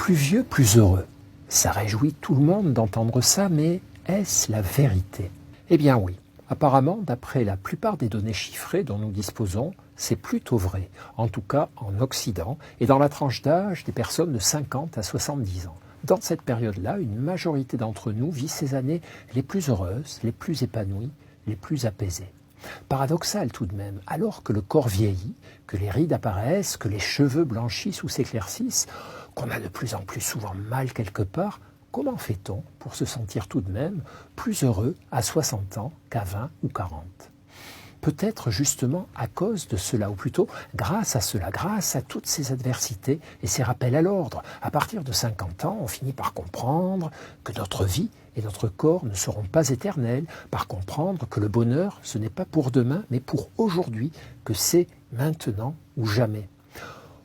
Plus vieux, plus heureux. Ça réjouit tout le monde d'entendre ça, mais est-ce la vérité? Eh bien oui. Apparemment, d'après la plupart des données chiffrées dont nous disposons, c'est plutôt vrai, en tout cas en Occident et dans la tranche d'âge des personnes de 50 à 70 ans. Dans cette période-là, une majorité d'entre nous vit ces années les plus heureuses, les plus épanouies, les plus apaisées. Paradoxal tout de même, alors que le corps vieillit, que les rides apparaissent, que les cheveux blanchissent ou s'éclaircissent, qu'on a de plus en plus souvent mal quelque part, comment fait-on pour se sentir tout de même plus heureux à 60 ans qu'à 20 ou 40 ? Peut-être justement à cause de cela, ou plutôt grâce à cela, grâce à toutes ces adversités et ces rappels à l'ordre. À partir de 50 ans, on finit par comprendre que notre vie et notre corps ne seront pas éternels, par comprendre que le bonheur, ce n'est pas pour demain, mais pour aujourd'hui, que c'est maintenant ou jamais.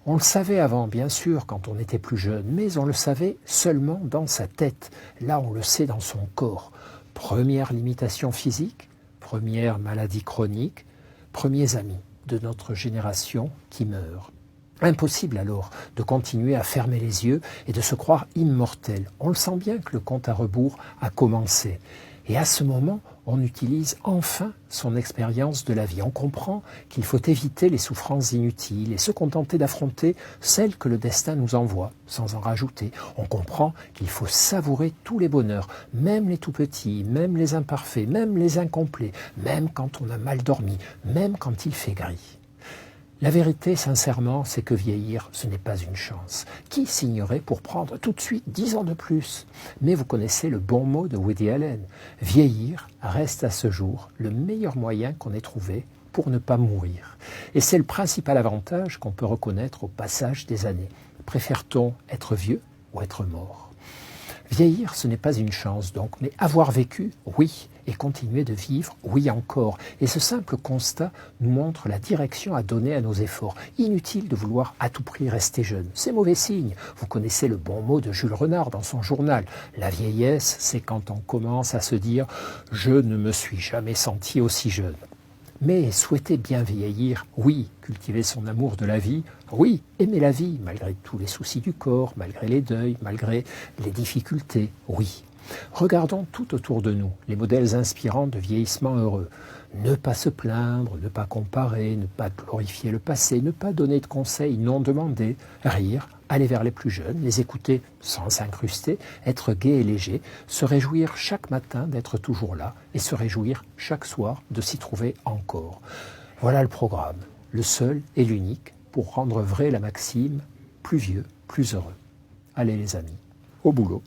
On le savait avant, bien sûr, quand on était plus jeune, mais on le savait seulement dans sa tête. Là, on le sait dans son corps. Première limitation physique, première maladie chronique, premiers amis de notre génération qui meurent. Impossible alors de continuer à fermer les yeux et de se croire immortel. On le sent bien que le compte à rebours a commencé. Et à ce moment, on utilise enfin son expérience de la vie. On comprend qu'il faut éviter les souffrances inutiles et se contenter d'affronter celles que le destin nous envoie, sans en rajouter. On comprend qu'il faut savourer tous les bonheurs, même les tout petits, même les imparfaits, même les incomplets, même quand on a mal dormi, même quand il fait gris. La vérité, sincèrement, c'est que vieillir, ce n'est pas une chance. Qui signerait pour prendre tout de suite 10 ans de plus? Mais vous connaissez le bon mot de Woody Allen. Vieillir reste à ce jour le meilleur moyen qu'on ait trouvé pour ne pas mourir. Et c'est le principal avantage qu'on peut reconnaître au passage des années. Préfère-t-on être vieux ou être mort? Vieillir, ce n'est pas une chance donc, mais avoir vécu, oui, et continuer de vivre, oui encore. Et ce simple constat nous montre la direction à donner à nos efforts. Inutile de vouloir à tout prix rester jeune. C'est mauvais signe. Vous connaissez le bon mot de Jules Renard dans son journal. La vieillesse, c'est quand on commence à se dire « je ne me suis jamais senti aussi jeune ». Mais souhaiter bien vieillir, oui, cultiver son amour de la vie, oui, aimer la vie, malgré tous les soucis du corps, malgré les deuils, malgré les difficultés, oui. Regardons tout autour de nous, les modèles inspirants de vieillissement heureux. Ne pas se plaindre, ne pas comparer, ne pas glorifier le passé, ne pas donner de conseils non demandés, rire, aller vers les plus jeunes, les écouter sans s'incruster, être gai et léger, se réjouir chaque matin d'être toujours là et se réjouir chaque soir de s'y trouver encore. Voilà le programme, le seul et l'unique pour rendre vraie la maxime « plus vieux, plus heureux ». Allez les amis, au boulot.